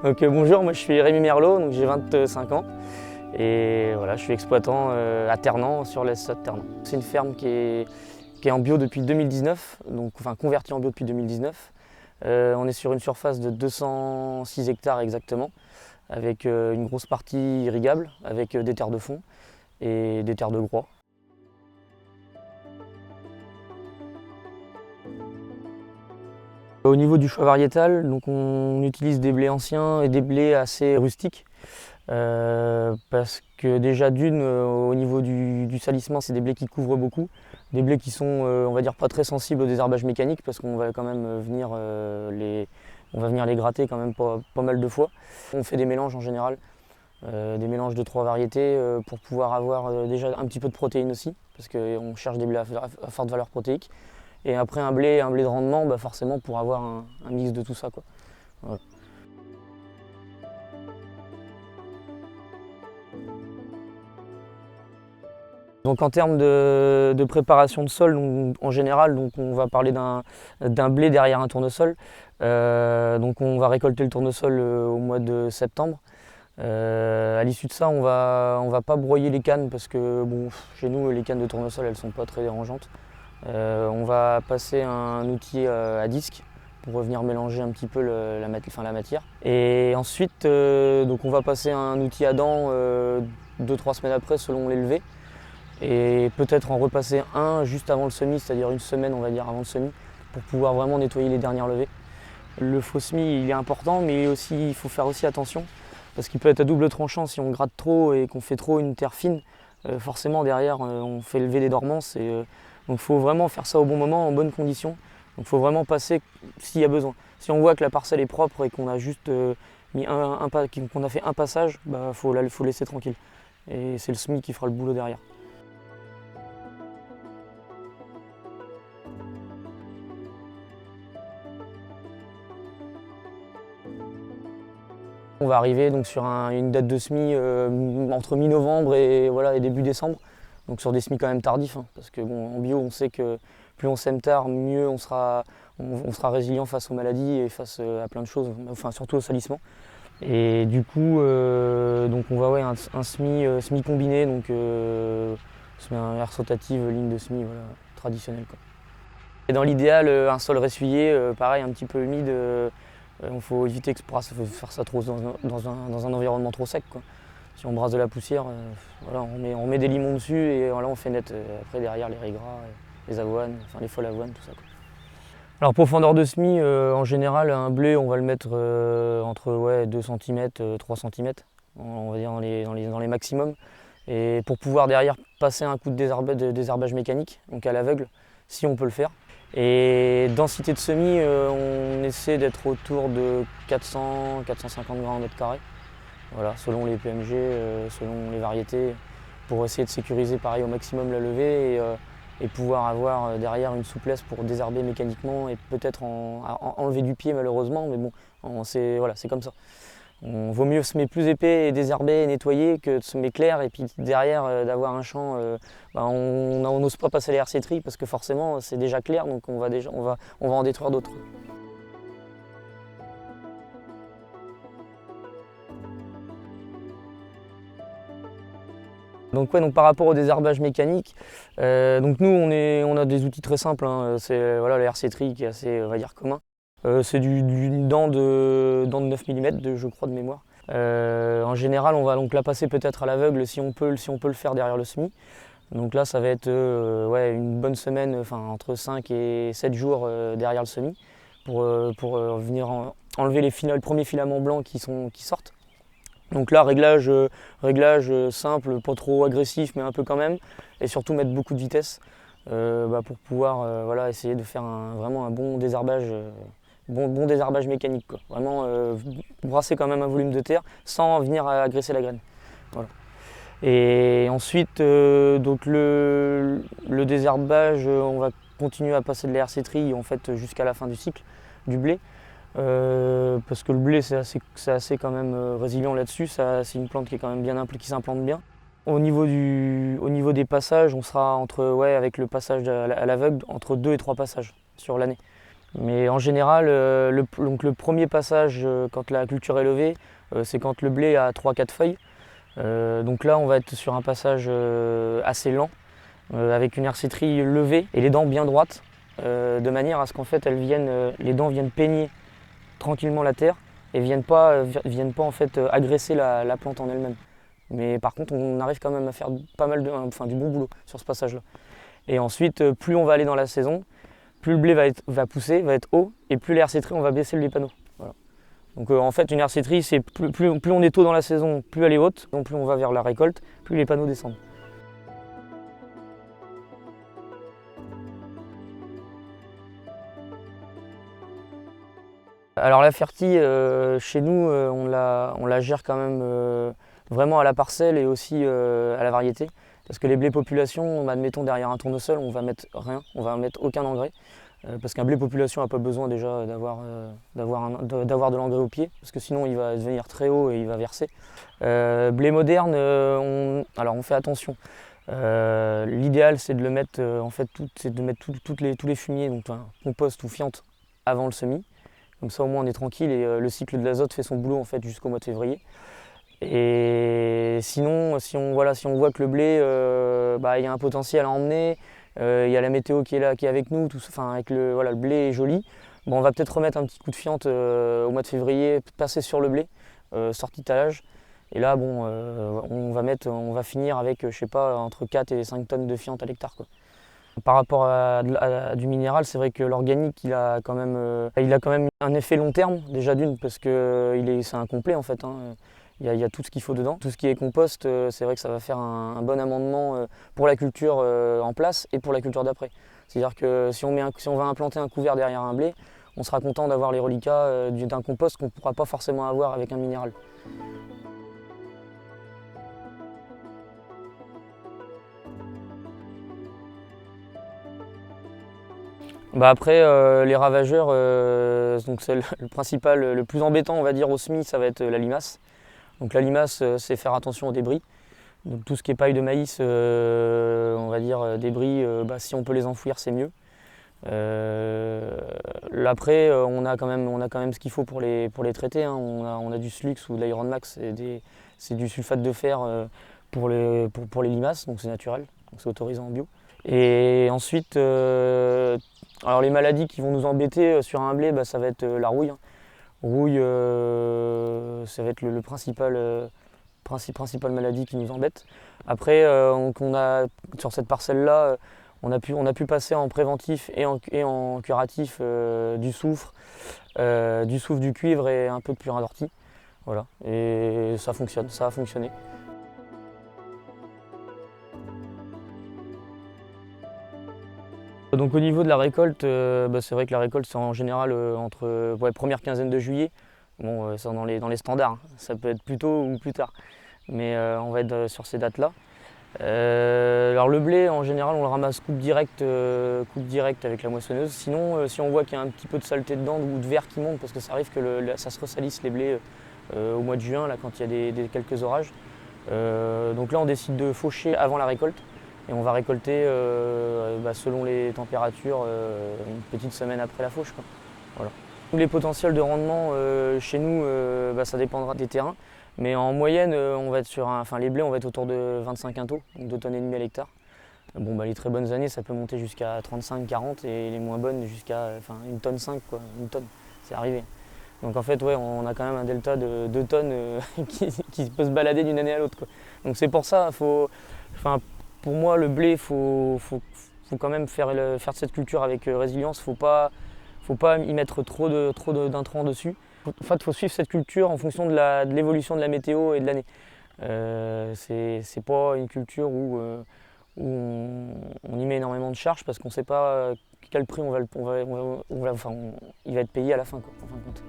Bonjour, moi je suis Rémi Merlot, donc j'ai 25 ans et voilà, je suis exploitant à Ternant sur l'Est de Ternant. C'est une ferme qui est en bio depuis 2019, donc enfin convertie en bio depuis 2019. On est sur une surface de 206 hectares exactement, avec une grosse partie irrigable, avec des terres de fond et des terres de groix. Au niveau du choix variétal, donc on utilise des blés anciens et des blés assez rustiques. Parce que déjà d'une, au niveau du salissement, c'est des blés qui couvrent beaucoup. Des blés qui sont, on va dire, pas très sensibles au désherbage mécanique parce qu'on va quand même venir les gratter quand même pas mal de fois. On fait des mélanges en général, des mélanges de 3 variétés pour pouvoir avoir déjà un petit peu de protéines aussi, parce qu'on cherche des blés à forte valeur protéique. Et après un blé de rendement, bah forcément pour avoir un mix de tout ça, quoi. Voilà. Donc en termes de préparation de sol, donc, en général, donc on va parler d'un blé derrière un tournesol. Donc on va récolter le tournesol au mois de septembre. À l'issue de ça, on va pas broyer les cannes parce que bon, chez nous, les cannes de tournesol, elles sont pas très dérangeantes. On va passer un outil à disque pour revenir mélanger un petit peu la matière. Et ensuite, donc on va passer un outil à dents 2-3 semaines après selon l'élevé. Et peut-être en repasser un juste avant le semis, c'est-à-dire une semaine on va dire avant le semis, pour pouvoir vraiment nettoyer les dernières levées. Le faux semis il est important, mais il faut faire aussi attention, parce qu'il peut être à double tranchant si on gratte trop et qu'on fait trop une terre fine. Forcément derrière on fait lever les dormances, donc il faut vraiment faire ça au bon moment, en bonne condition. Donc il faut vraiment passer s'il y a besoin. Si on voit que la parcelle est propre et qu'on a juste qu'on a fait un passage, bah, faut laisser tranquille. Et c'est le semis qui fera le boulot derrière. On va arriver donc sur une date de semis entre mi-novembre et début décembre, donc sur des semis quand même tardifs, hein, parce que bon, en bio on sait que plus on sème tard, mieux on sera résilient face aux maladies et face à plein de choses, enfin surtout au salissement. Et du coup, donc on va un semis combiné, donc un air rotative, ligne de semis voilà, traditionnelle, quoi. Et dans l'idéal, un sol ressuyé, pareil un petit peu humide. Il faut éviter faire ça trop dans un environnement trop sec, quoi. Si on brasse de la poussière, voilà, on met des limons dessus et voilà, on fait net. Après derrière les riz gras, les avoines, enfin les folles avoines, tout ça, quoi. Alors profondeur de semis, en général un blé on va le mettre entre 2 cm, 3 cm, on va dire dans les maximums. Et pour pouvoir derrière passer un coup de désherbage mécanique, donc à l'aveugle, si on peut le faire. Et densité de semis, on essaie d'être autour de 400-450 grammes au mètre carré. Voilà, selon les PMG, selon les variétés, pour essayer de sécuriser pareil au maximum la levée et pouvoir avoir derrière une souplesse pour désherber mécaniquement et peut-être enlever du pied malheureusement, mais bon, c'est comme ça. On vaut mieux semer plus épais et désherber et nettoyer que de semer clair et puis derrière d'avoir un champ, on n'ose pas passer les RC tri parce que forcément c'est déjà clair, donc on va en détruire d'autres. Donc par rapport au désherbage mécanique, donc nous on a des outils très simples, hein, c'est voilà, le RC tri qui est assez on va dire commun. C'est d'une dent de 9 mm je crois de mémoire. En général on va donc la passer peut-être à l'aveugle si on peut le faire derrière le semis. Donc là ça va être une bonne semaine, enfin entre 5 et 7 jours derrière le semis pour venir enlever les premiers filaments blancs qui sortent. Donc là, réglage simple, pas trop agressif, mais un peu quand même. Et surtout mettre beaucoup de vitesse pour pouvoir voilà, essayer de faire vraiment un bon désherbage, bon désherbage mécanique, quoi. Vraiment brasser quand même un volume de terre sans venir agresser la graine. Voilà. Et ensuite, donc le désherbage, on va continuer à passer de la RC tri en fait, jusqu'à la fin du cycle du blé. Parce que le blé c'est assez quand même résilient là-dessus, c'est une plante qui est quand même qui s'implante bien. Au niveau des passages, on sera avec le passage à l'aveugle entre 2 et 3 passages sur l'année. Mais en général, le premier passage quand la culture est levée, c'est quand le blé a 3-4 feuilles. Donc là, on va être sur un passage assez lent, avec une herséterie levée et les dents bien droites, de manière à ce qu'en fait les dents viennent peigner tranquillement la terre et viennent pas en fait agresser la plante en elle-même. Mais par contre, on arrive quand même à faire pas mal du bon boulot sur ce passage-là. Et ensuite, plus on va aller dans la saison, plus le blé va pousser, va être haut, et plus les herséteries, on va baisser les panneaux. Voilà. Donc en fait, une herséterie, c'est plus on est tôt dans la saison, plus elle est haute, donc plus on va vers la récolte, plus les panneaux descendent. Alors la fertie, chez nous, on la gère quand même vraiment à la parcelle et aussi à la variété. Parce que les blés population, admettons derrière un tournesol, on va mettre rien, on va mettre aucun engrais. Parce qu'un blé population n'a pas besoin déjà d'avoir de l'engrais au pied, parce que sinon il va devenir très haut et il va verser. Blé moderne, alors on fait attention. L'idéal c'est de le mettre, tous les fumiers, donc compost ou fiente, avant le semis. Comme ça au moins on est tranquille et le cycle de l'azote fait son boulot en fait jusqu'au mois de février. Et sinon, si on voit que le blé, il y a un potentiel à emmener, il y a la météo qui est là, qui est avec nous, avec le blé est joli, bon, on va peut-être remettre un petit coup de fiente au mois de février, passer sur le blé, sortie de talage. Et là, bon, on va finir avec, je sais pas, entre 4 et 5 tonnes de fiente à l'hectare, quoi. Par rapport à du minéral, c'est vrai que l'organique, il a quand même un effet long terme, déjà d'une, parce que c'est un complet en fait, hein. Il y a tout ce qu'il faut dedans. Tout ce qui est compost, c'est vrai que ça va faire un bon amendement pour la culture en place et pour la culture d'après. C'est-à-dire que si on va implanter un couvert derrière un blé, on sera content d'avoir les reliquats d'un compost qu'on ne pourra pas forcément avoir avec un minéral. Bah après, les ravageurs, donc c'est le principal, le plus embêtant, on va dire, au semis, ça va être la limace. Donc la limace, c'est faire attention aux débris. Donc tout ce qui est paille de maïs, on va dire débris, si on peut les enfouir, c'est mieux. Après, on a quand même ce qu'il faut pour les traiter, hein. On a du Slux ou de l'Iron Max, c'est du sulfate de fer pour les limaces, donc c'est naturel, donc c'est autorisé en bio. Et ensuite, alors les maladies qui vont nous embêter sur un blé, ça va être la rouille, hein. Rouille, ça va être le principale maladie qui nous embête. Après, sur cette parcelle-là, on a pu passer en préventif et en curatif du soufre, du cuivre et un peu de purin d'ortie. Voilà, et ça fonctionne, ça a fonctionné. Donc au niveau de la récolte, c'est vrai que la récolte c'est en général entre première quinzaine de juillet. Bon, c'est dans les standards, hein. Ça peut être plus tôt ou plus tard, mais on va être sur ces dates-là. Alors le blé, en général, on le ramasse coupe directe avec la moissonneuse. Sinon, si on voit qu'il y a un petit peu de saleté dedans ou de verre qui monte, parce que ça arrive que ça se ressalisse les blés au mois de juin, là, quand il y a quelques orages. Donc là, on décide de faucher avant la récolte. Et on va récolter selon les températures une petite semaine après la fauche, quoi. Voilà. Les potentiels de rendement chez nous, ça dépendra des terrains. Mais en moyenne, on va être les blés, on va être autour de 25 quintaux, donc 2,5 tonnes à l'hectare. Bon, les très bonnes années, ça peut monter jusqu'à 35-40 et les moins bonnes jusqu'à 1,5 tonne, quoi. 1 tonne, c'est arrivé. Donc en fait, ouais, on a quand même un delta de 2 tonnes qui peut se balader d'une année à l'autre, quoi. Donc c'est pour ça, pour moi, le blé, faut quand même faire cette culture avec résilience. Faut pas y mettre trop d'intrants dessus. En fait, faut suivre cette culture en fonction de l'évolution de la météo et de l'année. C'est pas une culture où on y met énormément de charges parce qu'on ne sait pas quel prix il va être payé à la fin, quoi, en fin de compte.